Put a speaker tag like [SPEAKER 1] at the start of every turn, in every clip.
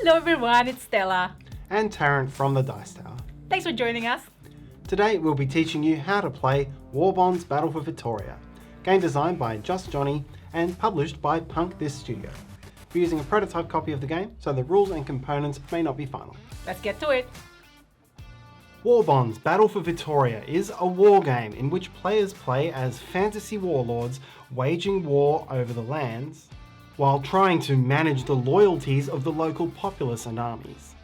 [SPEAKER 1] Hello everyone, it's Stella.
[SPEAKER 2] And Tarrant from the Dice Tower.
[SPEAKER 1] Thanks for joining us.
[SPEAKER 2] Today we'll be teaching you how to play WarBonds Battle for Vitoria, game designed by Just Johnny and published by Punk This Studio. We're using a prototype copy of the game, so the rules and components may not be final.
[SPEAKER 1] Let's get to it.
[SPEAKER 2] WarBonds Battle for Vitoria is a war game in which players play as fantasy warlords waging war over the lands, while trying to manage the loyalties of the local populace and armies.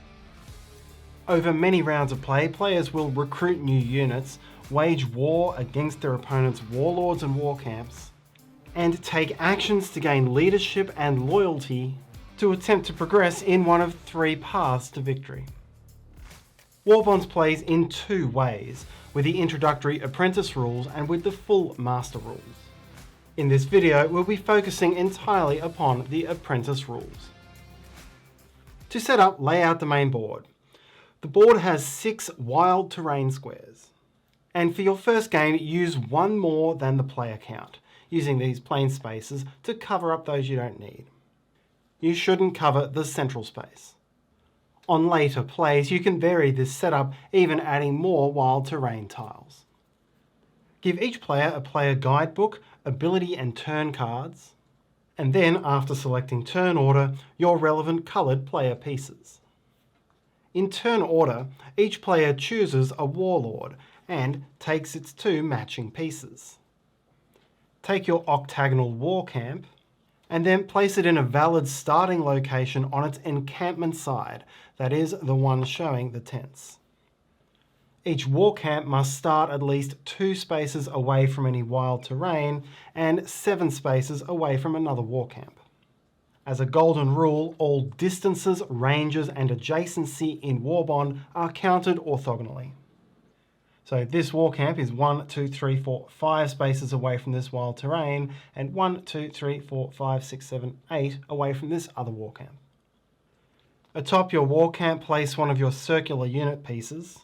[SPEAKER 2] Over many rounds of play, players will recruit new units, wage war against their opponent's warlords and war camps, and take actions to gain leadership and loyalty to attempt to progress in one of three paths to victory. WarBonds plays in two ways, with the introductory Apprentice Rules and with the full Master Rules. In this video, we'll be focusing entirely upon the Apprentice Rules. To set up, lay out the main board. The board has 6 wild terrain squares. And for your first game, use one more than the player count, using these plain spaces to cover up those you don't need. You shouldn't cover the central space. On later plays, you can vary this setup, even adding more wild terrain tiles. Give each player a player guidebook, ability and turn cards, and then, after selecting turn order, your relevant coloured player pieces. In turn order, each player chooses a warlord and takes its 2 matching pieces. Take your octagonal war camp and then place it in a valid starting location on its encampment side, that is, the one showing the tents. Each war camp must start at least 2 spaces away from any wild terrain and 7 spaces away from another war camp. As a golden rule, all distances, ranges and adjacency in WarBond are counted orthogonally. So this war camp is 1, 2, 3, 4, 5 spaces away from this wild terrain, and 1, 2, 3, 4, 5, 6, 7, 8 away from this other war camp. Atop your war camp, place one of your circular unit pieces,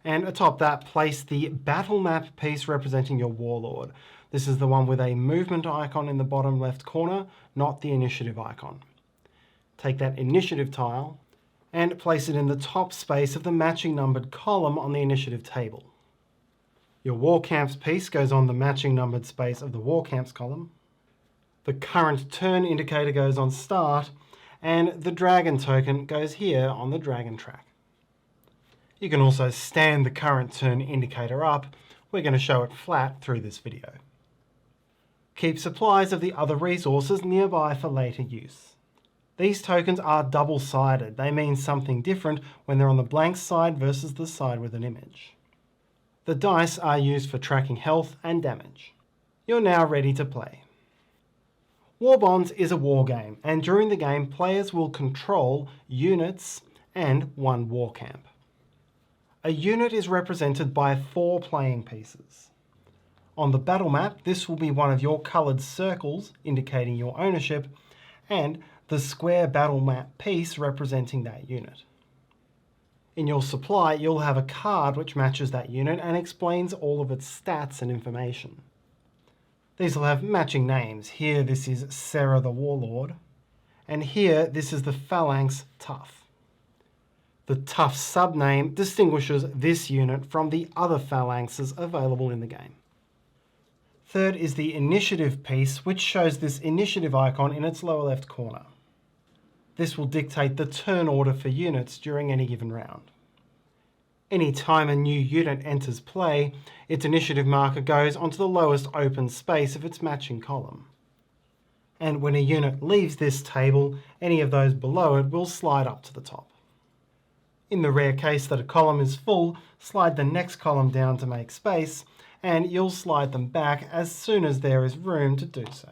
[SPEAKER 2] and atop that, place the battle map piece representing your warlord. This is the one with a movement icon in the bottom left corner, not the initiative icon. Take that initiative tile and place it in the top space of the matching numbered column on the initiative table. Your War Camps piece goes on the matching numbered space of the War Camps column. The current turn indicator goes on start, and the dragon token goes here on the dragon track. You can also stand the current turn indicator up. We're going to show it flat through this video. Keep supplies of the other resources nearby for later use. These tokens are double-sided. They mean something different when they're on the blank side versus the side with an image. The dice are used for tracking health and damage. You're now ready to play. WarBonds is a war game, and during the game, players will control units and 1 war camp. A unit is represented by 4 playing pieces. On the battle map, this will be one of your coloured circles indicating your ownership, and the square battle map piece representing that unit. In your supply, you'll have a card which matches that unit and explains all of its stats and information. These will have matching names. Here this is Sarah the Warlord, and here this is the Phalanx Tough. The Tough subname distinguishes this unit from the other phalanxes available in the game. Third is the initiative piece, which shows this initiative icon in its lower left corner. This will dictate the turn order for units during any given round. Any time a new unit enters play, its initiative marker goes onto the lowest open space of its matching column. And when a unit leaves this table, any of those below it will slide up to the top. In the rare case that a column is full, slide the next column down to make space, and you'll slide them back as soon as there is room to do so.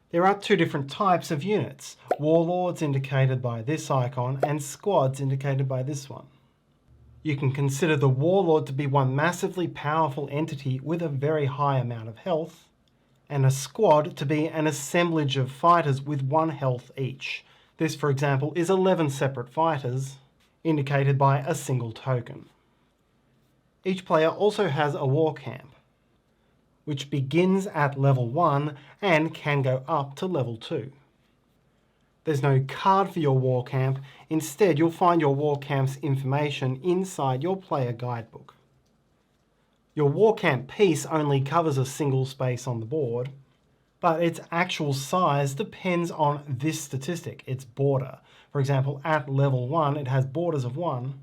[SPEAKER 2] There are 2 different types of units, warlords indicated by this icon and squads indicated by this one. You can consider the warlord to be one massively powerful entity with a very high amount of health, and a squad to be an assemblage of fighters with 1 health each. This, for example, is 11 separate fighters, indicated by a single token. Each player also has a war camp, which begins at level 1 and can go up to level 2. There's no card for your war camp. Instead, you'll find your war camp's information inside your player guidebook. Your war camp piece only covers a single space on the board, but its actual size depends on this statistic, its border. For example, at level 1, it has borders of 1,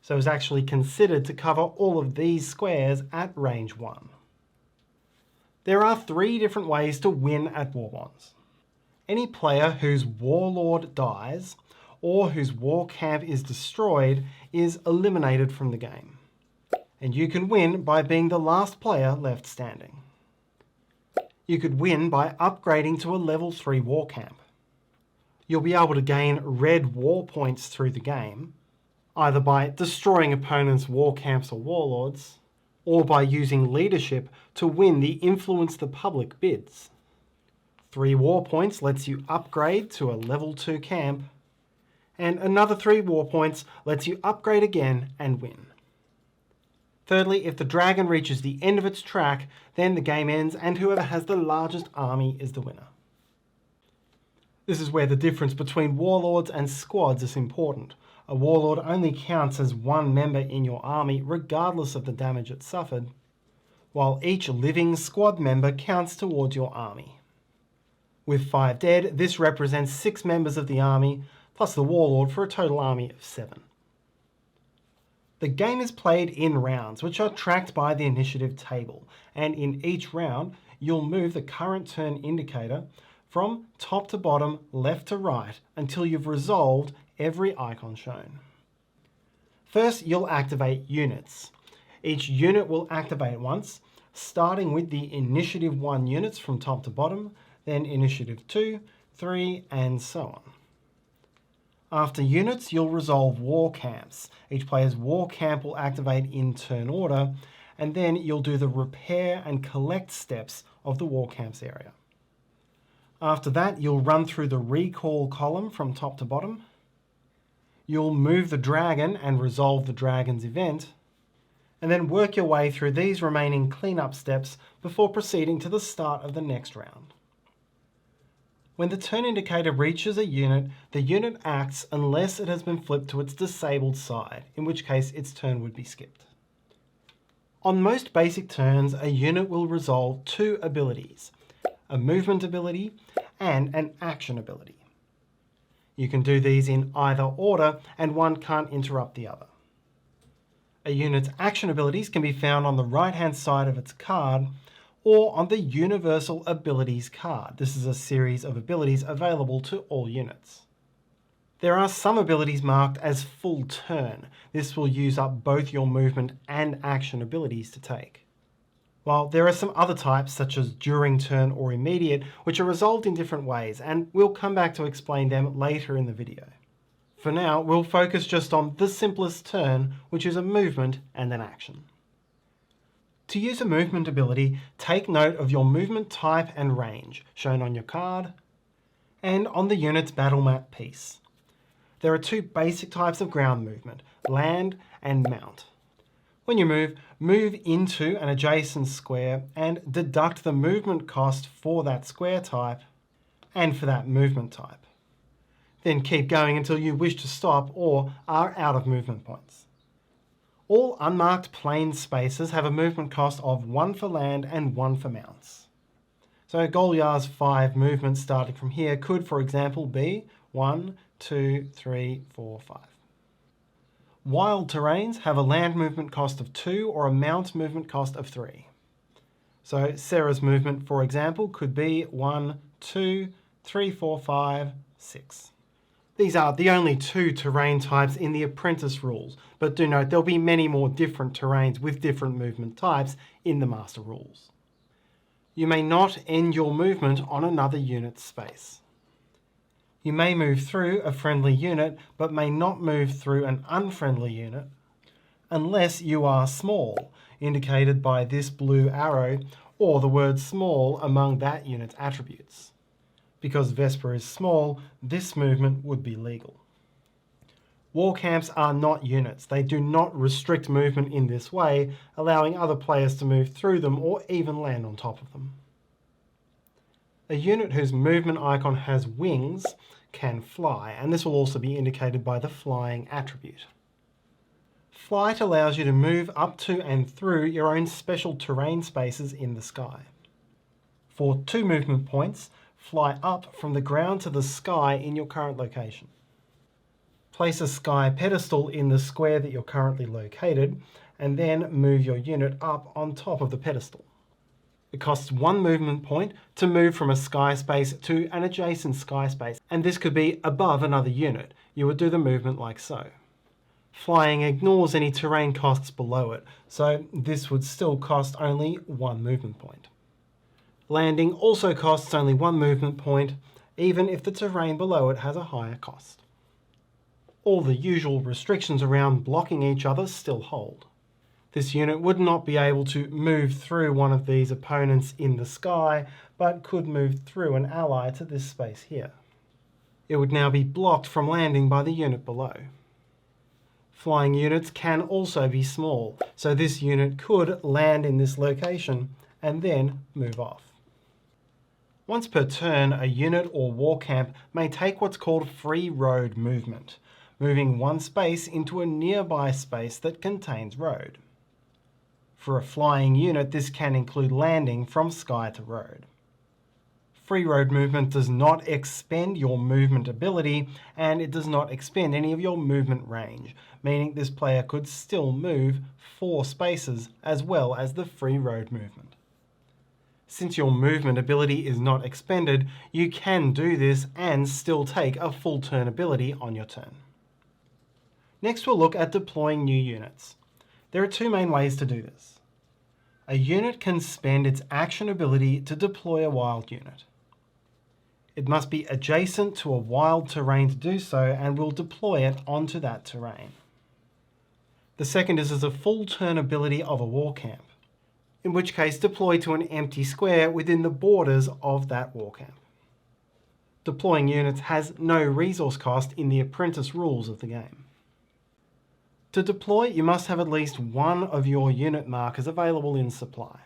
[SPEAKER 2] so it's actually considered to cover all of these squares at range 1. There are 3 different ways to win at WarBonds. Any player whose warlord dies or whose war camp is destroyed is eliminated from the game. And you can win by being the last player left standing. You could win by upgrading to a level 3 war camp. You'll be able to gain red war points through the game, either by destroying opponents' war camps or warlords, or by using leadership to win the Influence the Public bids. 3 war points lets you upgrade to a level 2 camp, and another 3 war points lets you upgrade again and win. Thirdly, if the dragon reaches the end of its track, then the game ends and whoever has the largest army is the winner. This is where the difference between warlords and squads is important. A warlord only counts as 1 member in your army regardless of the damage it suffered, while each living squad member counts towards your army. With 5 dead, this represents 6 members of the army, plus the warlord for a total army of 7. The game is played in rounds, which are tracked by the initiative table, and in each round, you'll move the current turn indicator from top to bottom, left to right, until you've resolved every icon shown. First, you'll activate units. Each unit will activate once, starting with the initiative 1 units from top to bottom, then initiative 2, 3, and so on. After units, you'll resolve war camps. Each player's war camp will activate in turn order, and then you'll do the repair and collect steps of the war camps area. After that, you'll run through the recall column from top to bottom. You'll move the dragon and resolve the dragon's event, and then work your way through these remaining cleanup steps before proceeding to the start of the next round. When the turn indicator reaches a unit, the unit acts unless it has been flipped to its disabled side, in which case its turn would be skipped. On most basic turns, a unit will resolve 2 abilities, a movement ability and an action ability. You can do these in either order, and one can't interrupt the other. A unit's action abilities can be found on the right-hand side of its card, or on the Universal Abilities card. This is a series of abilities available to all units. There are some abilities marked as full turn. This will use up both your movement and action abilities to take. While there are some other types, such as during turn or immediate, which are resolved in different ways, and we'll come back to explain them later in the video. For now, we'll focus just on the simplest turn, which is a movement and an action. To use a movement ability, take note of your movement type and range, shown on your card, and on the unit's battle map piece. There are 2 basic types of ground movement, land and mount. When you move into an adjacent square and deduct the movement cost for that square type and for that movement type. Then keep going until you wish to stop or are out of movement points. All unmarked plain spaces have a movement cost of 1 for land and 1 for mounts. So Goliath's 5 movements starting from here could, for example, be 1, 2, 3, 4, 5. Wild terrains have a land movement cost of 2 or a mount movement cost of 3. So Sarah's movement, for example, could be 1, 2, 3, 4, 5, 6. These are the only 2 terrain types in the Apprentice Rules, but do note there'll be many more different terrains with different movement types in the Master Rules. You may not end your movement on another unit's space. You may move through a friendly unit, but may not move through an unfriendly unit unless you are small, indicated by this blue arrow, or the word small among that unit's attributes. Because Vesper is small, this movement would be legal. War camps are not units. They do not restrict movement in this way, allowing other players to move through them or even land on top of them. A unit whose movement icon has wings can fly, and this will also be indicated by the flying attribute. Flight allows you to move up to and through your own special terrain spaces in the sky. For 2 movement points, fly up from the ground to the sky in your current location. Place a sky pedestal in the square that you're currently located, and then move your unit up on top of the pedestal. It costs 1 movement point to move from a sky space to an adjacent sky space, and this could be above another unit. You would do the movement like so. Flying ignores any terrain costs below it, so this would still cost only 1 movement point. Landing also costs only 1 movement point, even if the terrain below it has a higher cost. All the usual restrictions around blocking each other still hold. This unit would not be able to move through one of these opponents in the sky, but could move through an ally to this space here. It would now be blocked from landing by the unit below. Flying units can also be small, so this unit could land in this location and then move off. Once per turn, a unit or war camp may take what's called free road movement, moving 1 space into a nearby space that contains road. For a flying unit, this can include landing from sky to road. Free road movement does not expend your movement ability, and it does not expend any of your movement range, meaning this player could still move 4 spaces as well as the free road movement. Since your movement ability is not expended, you can do this and still take a full turn ability on your turn. Next we'll look at deploying new units. There are 2 main ways to do this. A unit can spend its action ability to deploy a wild unit. It must be adjacent to a wild terrain to do so, and will deploy it onto that terrain. The second is as a full turn ability of a war camp, in which case deploy to an empty square within the borders of that war camp. Deploying units has no resource cost in the Apprentice Rules of the game. To deploy, you must have at least 1 of your unit markers available in supply.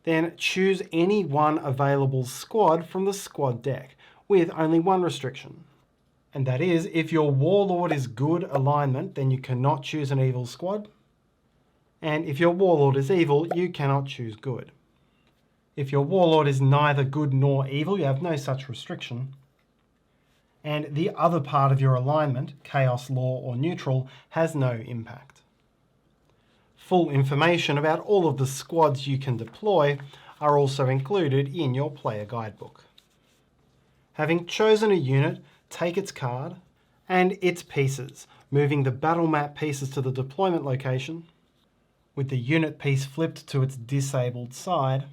[SPEAKER 2] Then choose any one available squad from the squad deck, with only 1 restriction. And that is, if your warlord is good alignment, then you cannot choose an evil squad. And if your warlord is evil, you cannot choose good. If your warlord is neither good nor evil, you have no such restriction. And the other part of your alignment, chaos, law, or neutral, has no impact. Full information about all of the squads you can deploy are also included in your player guidebook. Having chosen a unit, take its card and its pieces, moving the battle map pieces to the deployment location, with the unit piece flipped to its disabled side,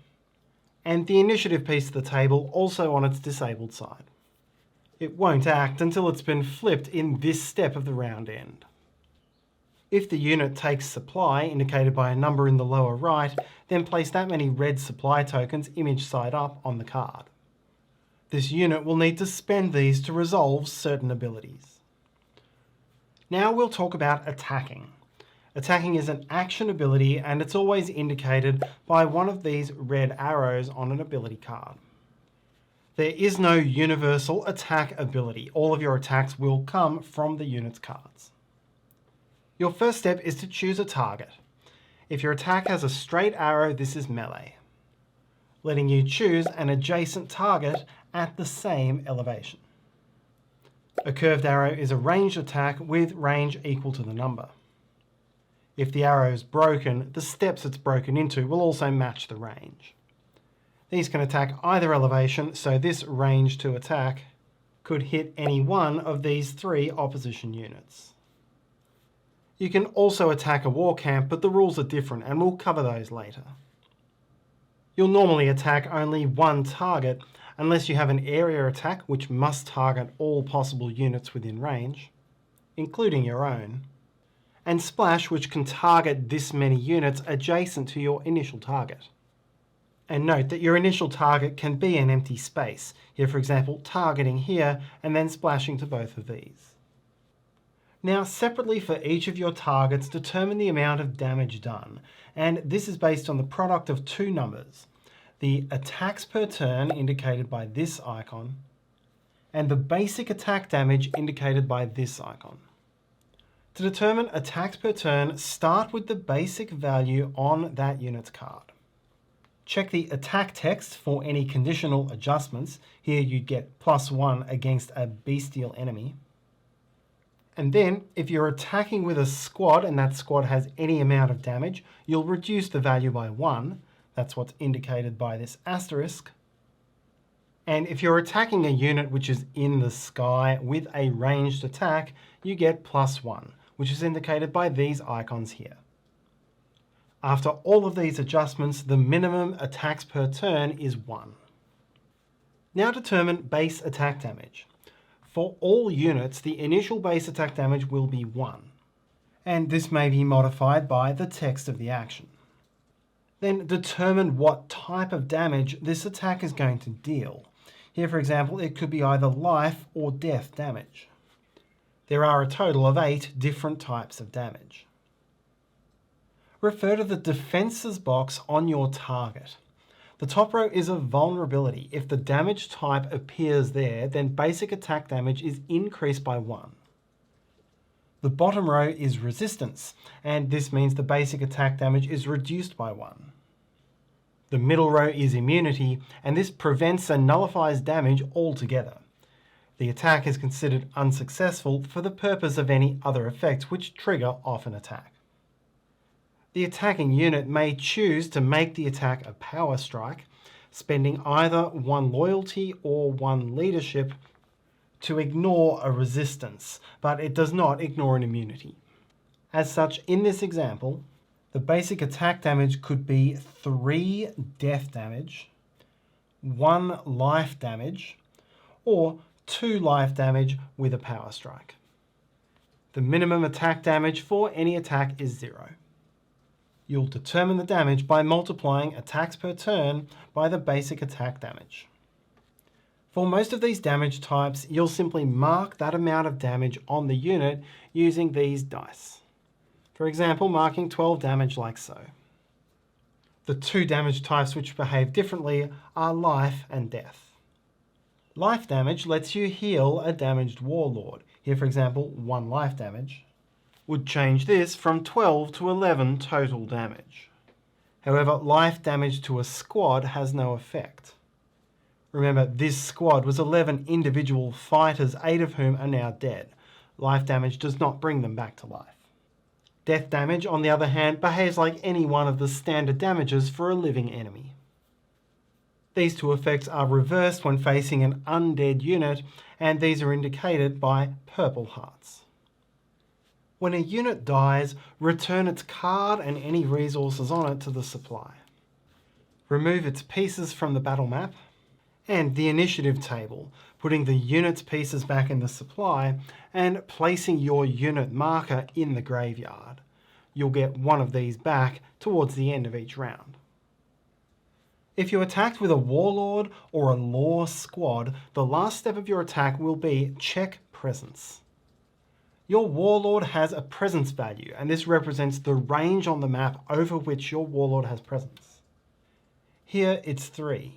[SPEAKER 2] and the initiative piece of the table also on its disabled side. It won't act until it's been flipped in this step of the round end. If the unit takes supply, indicated by a number in the lower right, then place that many red supply tokens image side up on the card. This unit will need to spend these to resolve certain abilities. Now we'll talk about attacking. Attacking is an action ability, and it's always indicated by one of these red arrows on an ability card. There is no universal attack ability. All of your attacks will come from the unit's cards. Your first step is to choose a target. If your attack has a straight arrow, this is melee, letting you choose an adjacent target at the same elevation. A curved arrow is a ranged attack with range equal to the number. If the arrow is broken, the steps it's broken into will also match the range. These can attack either elevation, so this range to attack could hit any one of these 3 opposition units. You can also attack a war camp, but the rules are different, and we'll cover those later. You'll normally attack only 1 target, unless you have an area attack which must target all possible units within range, including your own, and splash, which can target this many units adjacent to your initial target. And note that your initial target can be an empty space, here for example targeting here and then splashing to both of these. Now separately for each of your targets, determine the amount of damage done, and this is based on the product of 2 numbers, the attacks per turn indicated by this icon, and the basic attack damage indicated by this icon. To determine attacks per turn, start with the basic value on that unit's card. Check the attack text for any conditional adjustments. Here you'd get +1 against a bestial enemy. And then, if you're attacking with a squad and that squad has any amount of damage, you'll reduce the value by 1. That's what's indicated by this asterisk. And if you're attacking a unit which is in the sky with a ranged attack, you get +1, which is indicated by these icons here. After all of these adjustments, the minimum attacks per turn is 1. Now determine base attack damage. For all units, the initial base attack damage will be 1, and this may be modified by the text of the action. Then determine what type of damage this attack is going to deal. Here, for example, it could be either life or death damage. There are a total of 8 different types of damage. Refer to the defenses box on your target. The top row is a vulnerability. If the damage type appears there, then basic attack damage is increased by 1. The bottom row is resistance, and this means the basic attack damage is reduced by 1. The middle row is immunity, and this prevents and nullifies damage altogether. The attack is considered unsuccessful for the purpose of any other effects which trigger off an attack. The attacking unit may choose to make the attack a power strike, spending either 1 loyalty or 1 leadership to ignore a resistance, but it does not ignore an immunity. As such, in this example, the basic attack damage could be 3 death damage, 1 life damage, or 2 life damage with a power strike. The minimum attack damage for any attack is 0. You'll determine the damage by multiplying attacks per turn by the basic attack damage. For most of these damage types, you'll simply mark that amount of damage on the unit using these dice. For example, marking 12 damage like so. The 2 damage types which behave differently are life and death. Life damage lets you heal a damaged warlord. Here, for example, 1 life damage would change this from 12 to 11 total damage. However, life damage to a squad has no effect. Remember, this squad was 11 individual fighters, 8 of whom are now dead. Life damage does not bring them back to life. Death damage, on the other hand, behaves like any one of the standard damages for a living enemy. These 2 effects are reversed when facing an undead unit, and these are indicated by purple hearts. When a unit dies, return its card and any resources on it to the supply. Remove its pieces from the battle map and the initiative table, putting the unit's pieces back in the supply and placing your unit marker in the graveyard. You'll get 1 of these back towards the end of each round. If you attacked with a warlord or a law squad, the last step of your attack will be check presence. Your warlord has a presence value, and this represents the range on the map over which your warlord has presence. Here it's 3.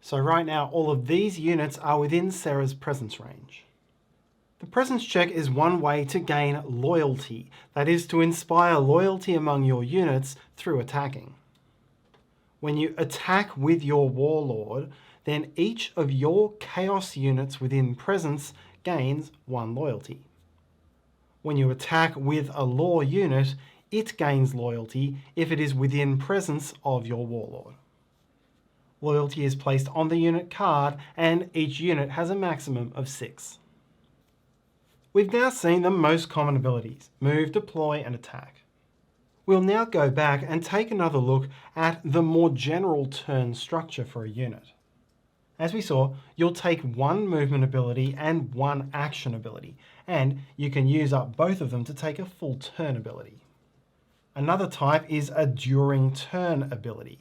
[SPEAKER 2] So right now all of these units are within Sarah's presence range. The presence check is one way to gain loyalty, that is to inspire loyalty among your units through attacking. When you attack with your warlord, then each of your chaos units within presence gains 1 loyalty. When you attack with a law unit, it gains loyalty if it is within presence of your warlord. Loyalty is placed on the unit card, and each unit has a maximum of 6. We've now seen the most common abilities: move, deploy, and attack. We'll now go back and take another look at the more general turn structure for a unit. As we saw, you'll take 1 movement ability and 1 action ability, and you can use up both of them to take a full turn ability. Another type is a during turn ability.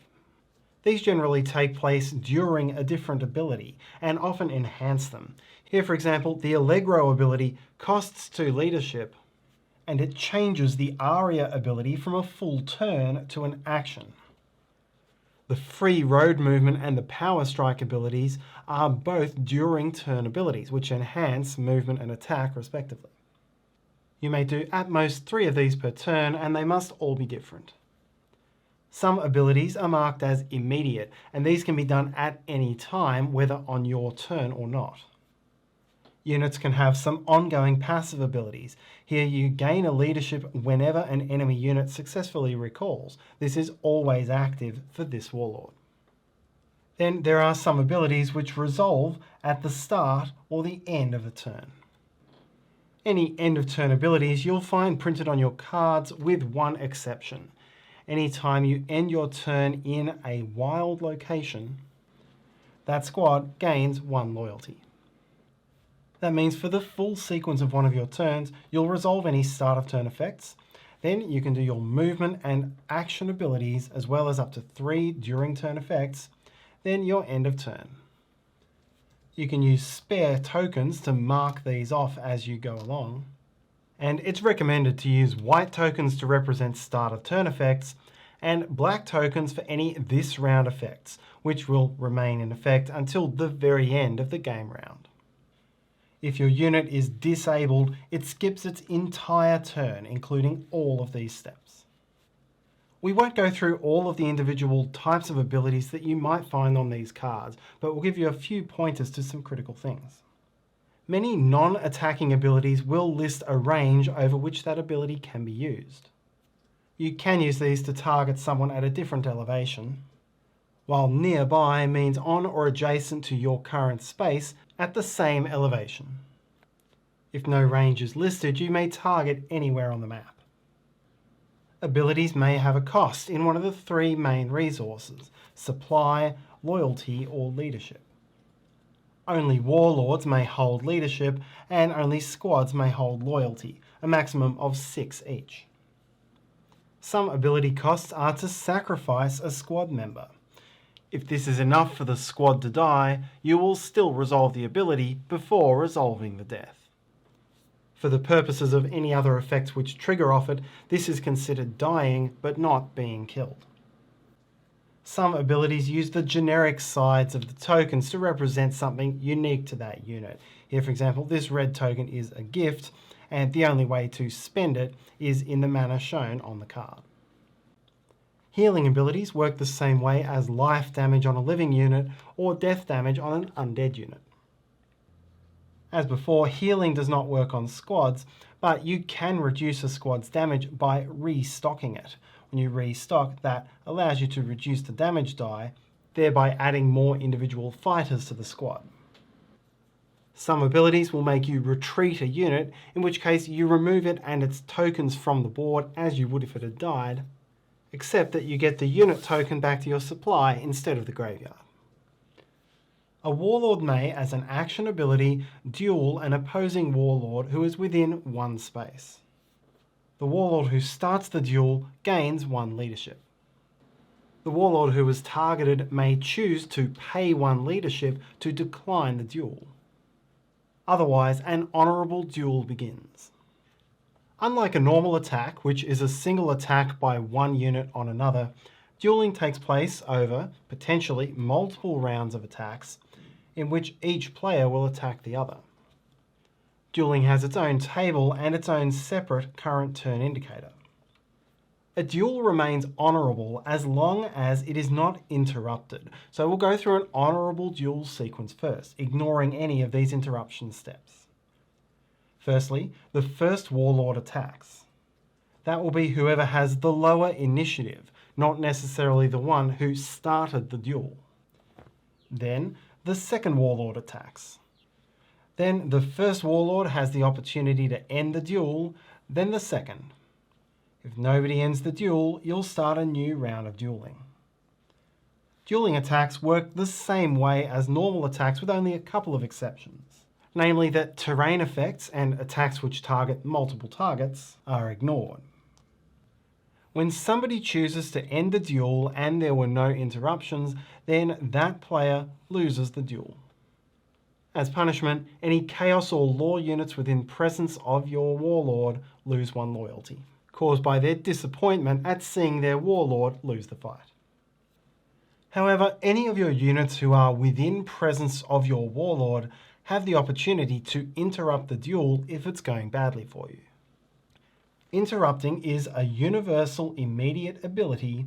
[SPEAKER 2] These generally take place during a different ability and often enhance them. Here, for example, the Allegro ability costs 2 leadership, and it changes the Aria ability from a full turn to an action. The free road movement and the power strike abilities are both during turn abilities, which enhance movement and attack respectively. You may do at most 3 of these per turn, and they must all be different. Some abilities are marked as immediate, and these can be done at any time, whether on your turn or not. Units can have some ongoing passive abilities. Here you gain a leadership whenever an enemy unit successfully recalls. This is always active for this warlord. Then there are some abilities which resolve at the start or the end of a turn. Any end of turn abilities you'll find printed on your cards with one exception. Anytime you end your turn in a wild location, that squad gains 1 loyalty. That means for the full sequence of one of your turns, you'll resolve any start of turn effects. Then you can do your movement and action abilities as well as up to 3 during turn effects, then your end of turn. You can use spare tokens to mark these off as you go along. And it's recommended to use white tokens to represent start of turn effects and black tokens for any this round effects, which will remain in effect until the very end of the game round. If your unit is disabled, it skips its entire turn, including all of these steps. We won't go through all of the individual types of abilities that you might find on these cards, but we'll give you a few pointers to some critical things. Many non-attacking abilities will list a range over which that ability can be used. You can use these to target someone at a different elevation, while nearby means on or adjacent to your current space at the same elevation. If no range is listed, you may target anywhere on the map. Abilities may have a cost in one of the 3 main resources: supply, loyalty, or leadership. Only warlords may hold leadership, and only squads may hold loyalty, a maximum of 6 each. Some ability costs are to sacrifice a squad member. If this is enough for the squad to die, you will still resolve the ability before resolving the death. For the purposes of any other effects which trigger off it, this is considered dying but not being killed. Some abilities use the generic sides of the tokens to represent something unique to that unit. Here, for example, this red token is a gift, and the only way to spend it is in the manner shown on the card. Healing abilities work the same way as life damage on a living unit or death damage on an undead unit. As before, healing does not work on squads, but you can reduce a squad's damage by restocking it. When you restock, that allows you to reduce the damage die, thereby adding more individual fighters to the squad. Some abilities will make you retreat a unit, in which case you remove it and its tokens from the board as you would if it had died, except that you get the unit token back to your supply instead of the graveyard. A warlord may, as an action ability, duel an opposing warlord who is within 1 space. The warlord who starts the duel gains 1 leadership. The warlord who is targeted may choose to pay 1 leadership to decline the duel. Otherwise, an honourable duel begins. Unlike a normal attack, which is a single attack by 1 unit on another, dueling takes place over, potentially, multiple rounds of attacks, in which each player will attack the other. Dueling has its own table and its own separate current turn indicator. A duel remains honourable as long as it is not interrupted, so we'll go through an honourable duel sequence first, ignoring any of these interruption steps. Firstly, the first warlord attacks. That will be whoever has the lower initiative, not necessarily the one who started the duel. Then, the second warlord attacks. Then the first warlord has the opportunity to end the duel, then the second. If nobody ends the duel, you'll start a new round of dueling. Dueling attacks work the same way as normal attacks with only a couple of exceptions, namely that terrain effects and attacks which target multiple targets are ignored. When somebody chooses to end the duel and there were no interruptions, then that player loses the duel. As punishment, any chaos or law units within presence of your warlord lose 1 loyalty, caused by their disappointment at seeing their warlord lose the fight. However, any of your units who are within presence of your warlord have the opportunity to interrupt the duel if it's going badly for you. Interrupting is a universal immediate ability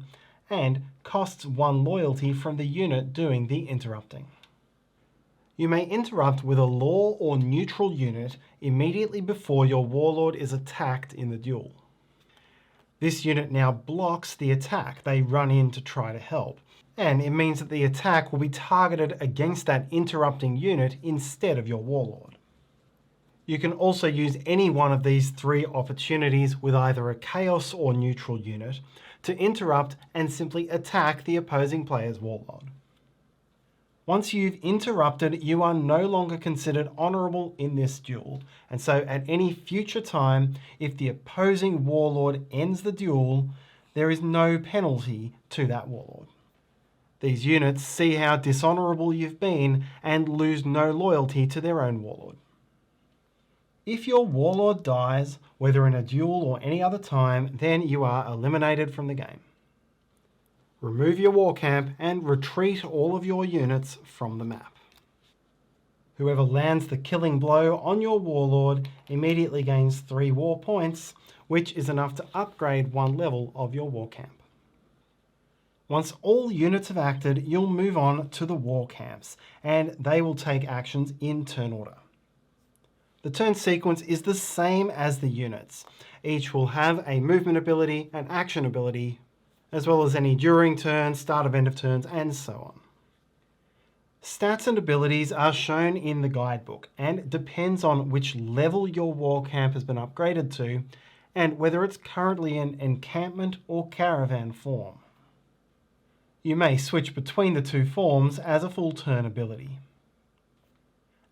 [SPEAKER 2] and costs 1 loyalty from the unit doing the interrupting. You may interrupt with a law or neutral unit immediately before your warlord is attacked in the duel. This unit now blocks the attack they run in to try to help, and it means that the attack will be targeted against that interrupting unit instead of your warlord. You can also use any one of these 3 opportunities with either a chaos or neutral unit to interrupt and simply attack the opposing player's warlord. Once you've interrupted, you are no longer considered honourable in this duel, and so at any future time, if the opposing warlord ends the duel, there is no penalty to that warlord. These units see how dishonourable you've been and lose no loyalty to their own warlord. If your warlord dies, whether in a duel or any other time, then you are eliminated from the game. Remove your war camp and retreat all of your units from the map. Whoever lands the killing blow on your warlord immediately gains 3 war points, which is enough to upgrade 1 level of your war camp. Once all units have acted, you'll move on to the war camps, and they will take actions in turn order. The turn sequence is the same as the units. Each will have a movement ability, an action ability, as well as any during turns, start of end of turns, and so on. Stats and abilities are shown in the guidebook, and it depends on which level your war camp has been upgraded to, and whether it's currently in encampment or caravan form. You may switch between the 2 forms as a full turn ability.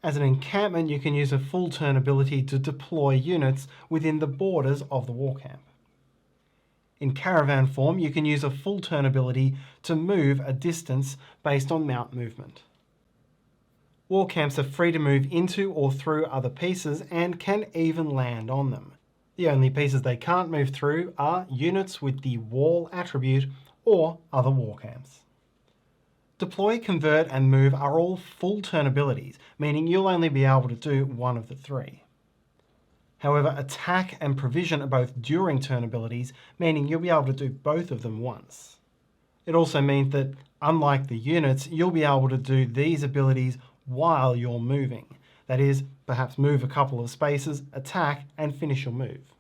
[SPEAKER 2] As an encampment, you can use a full turn ability to deploy units within the borders of the war camp. In caravan form, you can use a full turn ability to move a distance based on mount movement. War camps are free to move into or through other pieces and can even land on them. The only pieces they can't move through are units with the wall attribute or other war camps. Deploy, convert, and move are all full turn abilities, meaning you'll only be able to do one of the 3. However, attack and provision are both during turn abilities, meaning you'll be able to do both of them once. It also means that, unlike the units, you'll be able to do these abilities while you're moving. That is, perhaps move a couple of spaces, attack, and finish your move.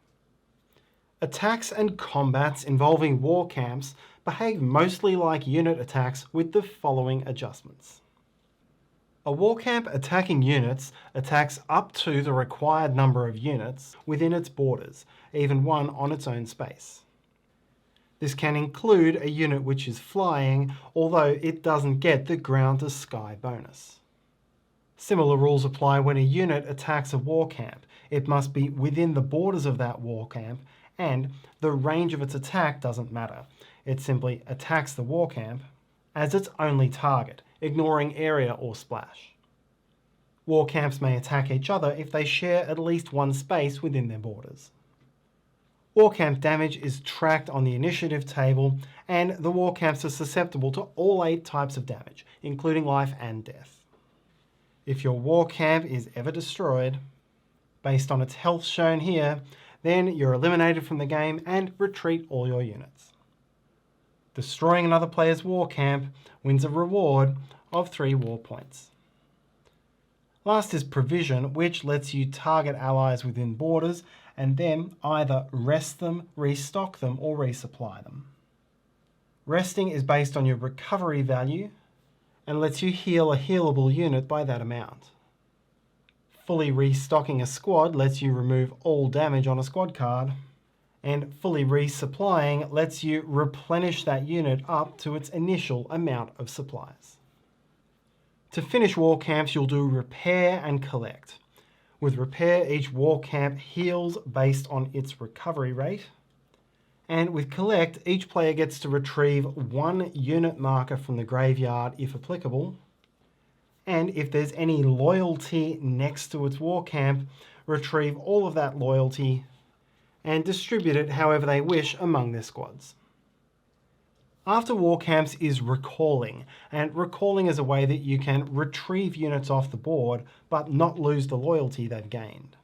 [SPEAKER 2] Attacks and combats involving war camps behave mostly like unit attacks with the following adjustments. A war camp attacking units attacks up to the required number of units within its borders, even one on its own space. This can include a unit which is flying, although it doesn't get the ground to sky bonus. Similar rules apply when a unit attacks a war camp. It must be within the borders of that war camp, and the range of its attack doesn't matter. It simply attacks the war camp as its only target, ignoring area or splash. War camps may attack each other if they share at least one space within their borders. War camp damage is tracked on the initiative table, and the war camps are susceptible to all 8 types of damage, including life and death. If your war camp is ever destroyed, based on its health shown here, then you're eliminated from the game and retreat all your units. Destroying another player's war camp wins a reward of 3 war points. Last is provision, which lets you target allies within borders and then either rest them, restock them, or resupply them. Resting is based on your recovery value and lets you heal a healable unit by that amount. Fully restocking a squad lets you remove all damage on a squad card, and fully resupplying lets you replenish that unit up to its initial amount of supplies. To finish war camps, you'll do repair and collect. With repair, each war camp heals based on its recovery rate, and with collect, each player gets to retrieve 1 unit marker from the graveyard if applicable, and if there's any loyalty next to its war camp, retrieve all of that loyalty and distribute it however they wish among their squads. After war camps is recalling, and recalling is a way that you can retrieve units off the board but not lose the loyalty they've gained.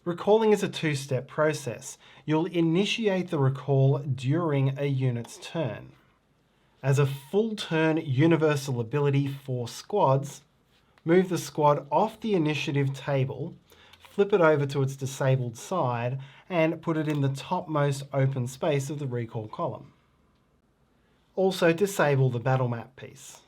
[SPEAKER 2] Recalling is a two-step process. You'll initiate the recall during a unit's turn. As a full turn universal ability for squads, move the squad off the initiative table, flip it over to its disabled side, and put it in the topmost open space of the recall column. Also disable the battle map piece.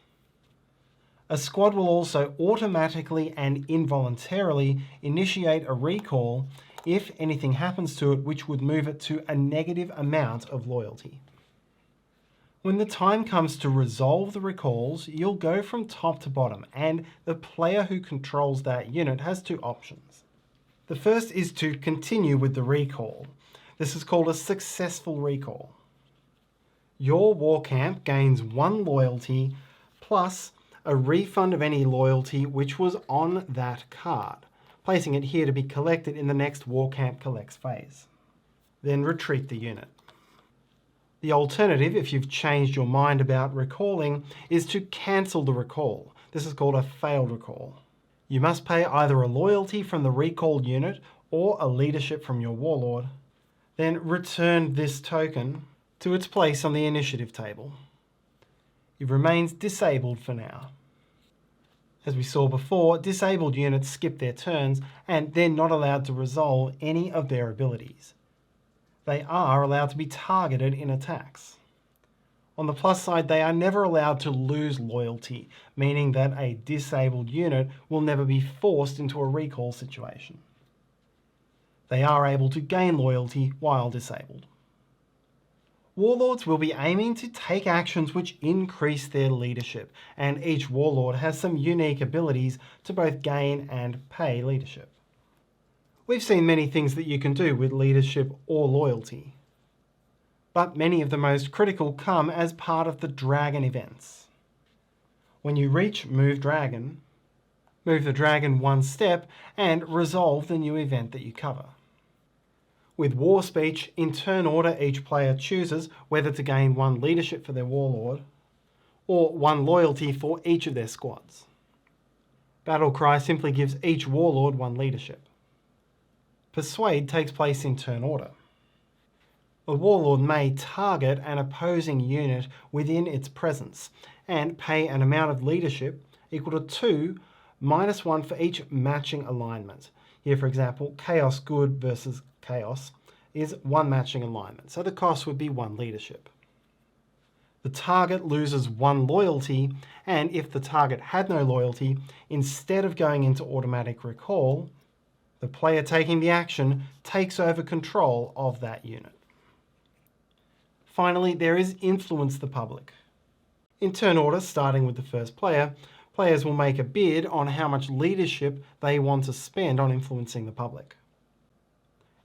[SPEAKER 2] A squad will also automatically and involuntarily initiate a recall if anything happens to it which would move it to a negative amount of loyalty. When the time comes to resolve the recalls, you'll go from top to bottom, and the player who controls that unit has two options. The first is to continue with the recall. This is called a successful recall. Your war camp gains 1 loyalty plus a refund of any loyalty which was on that card, placing it here to be collected in the next war camp collects phase. Then retreat the unit. The alternative, if you've changed your mind about recalling, is to cancel the recall. This is called a failed recall. You must pay either a loyalty from the recalled unit or a leadership from your warlord, then return this token to its place on the initiative table. It remains disabled for now. As we saw before, disabled units skip their turns and they're not allowed to resolve any of their abilities. They are allowed to be targeted in attacks. On the plus side, they are never allowed to lose loyalty, meaning that a disabled unit will never be forced into a recall situation. They are able to gain loyalty while disabled. Warlords will be aiming to take actions which increase their leadership, and each warlord has some unique abilities to both gain and pay leadership. We've seen many things that you can do with leadership or loyalty, but many of the most critical come as part of the dragon events. When you reach Move Dragon, move the dragon 1 step and resolve the new event that you cover. With War Speech, in turn order each player chooses whether to gain 1 leadership for their warlord or 1 loyalty for each of their squads. Battle Cry simply gives each warlord 1 leadership. Persuade takes place in turn order. A warlord may target an opposing unit within its presence and pay an amount of leadership equal to 2 minus 1 for each matching alignment. Here, for example, Chaos Good versus Chaos is 1 matching alignment, so the cost would be 1 leadership. The target loses 1 loyalty, and if the target had no loyalty, instead of going into automatic recall, the player taking the action takes over control of that unit. Finally, there is Influence the Public. In turn order, starting with the first player, players will make a bid on how much leadership they want to spend on influencing the public.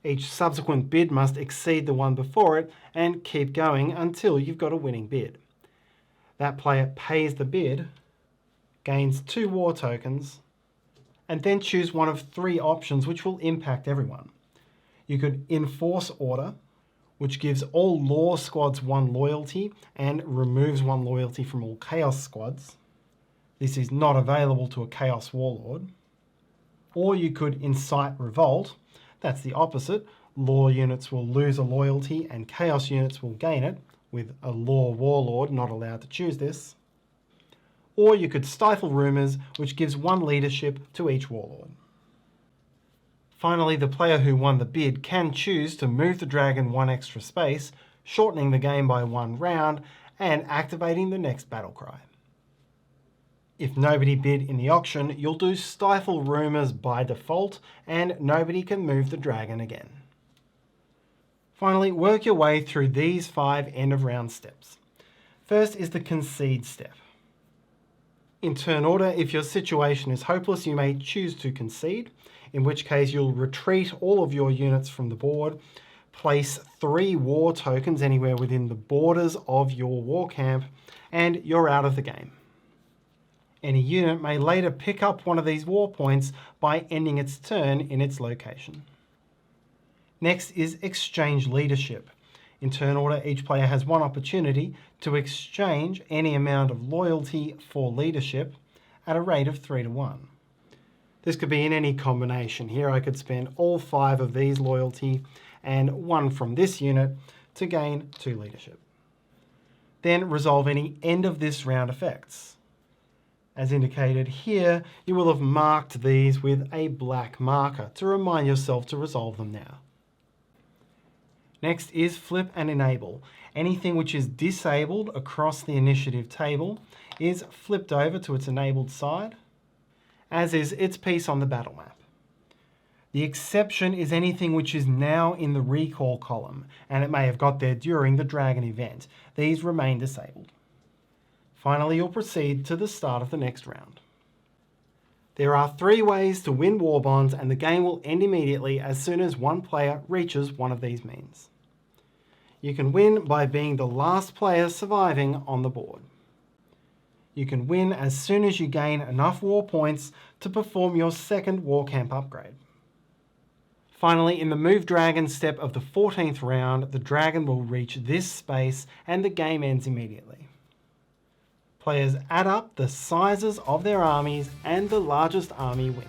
[SPEAKER 2] Each subsequent bid must exceed the one before it and keep going until you've got a winning bid. That player pays the bid, gains 2 war tokens, and then choose one of 3 options which will impact everyone. You could enforce order, which gives all law squads 1 loyalty and removes 1 loyalty from all chaos squads. This is not available to a chaos warlord. Or you could incite revolt. That's the opposite. Law units will lose a loyalty and chaos units will gain it, with a law warlord not allowed to choose this. Or you could stifle rumours, which gives 1 leadership to each warlord. Finally, the player who won the bid can choose to move the dragon 1 extra space, shortening the game by 1 round and activating the next battle cry. If nobody bid in the auction, you'll do stifle rumours by default and nobody can move the dragon again. Finally, work your way through these 5 end of round steps. First is the concede step. In turn order, if your situation is hopeless, you may choose to concede, in which case you'll retreat all of your units from the board, place 3 war tokens anywhere within the borders of your war camp, and you're out of the game. Any unit may later pick up one of these war points by ending its turn in its location. Next is exchange leadership. In turn order, each player has one opportunity to exchange any amount of loyalty for leadership at a rate of 3 to 1. This could be in any combination. Here I could spend all 5 of these loyalty and 1 from this unit to gain 2 leadership. Then resolve any end of this round effects. As indicated here, you will have marked these with a black marker to remind yourself to resolve them now. Next is flip and enable. Anything which is disabled across the initiative table is flipped over to its enabled side, as is its piece on the battle map. The exception is anything which is now in the recall column, and it may have got there during the dragon event. These remain disabled. Finally, you'll proceed to the start of the next round. There are 3 ways to win war bonds, and the game will end immediately as soon as one player reaches one of these means. You can win by being the last player surviving on the board. You can win as soon as you gain enough war points to perform your second war camp upgrade. Finally, in the move dragon step of the 14th round, the dragon will reach this space and the game ends immediately. Players add up the sizes of their armies and the largest army wins.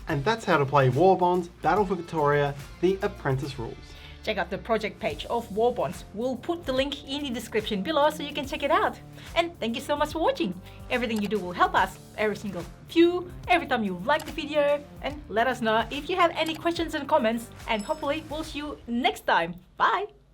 [SPEAKER 2] And that's how to play WarBonds Battle for Vitoria, the Apprentice Rules.
[SPEAKER 1] Check out the project page of WarBonds. We'll put the link in the description below so you can check it out. And thank you so much for watching. Everything you do will help us. Every single view, every time you like the video, and let us know if you have any questions and comments. And hopefully we'll see you next time. Bye!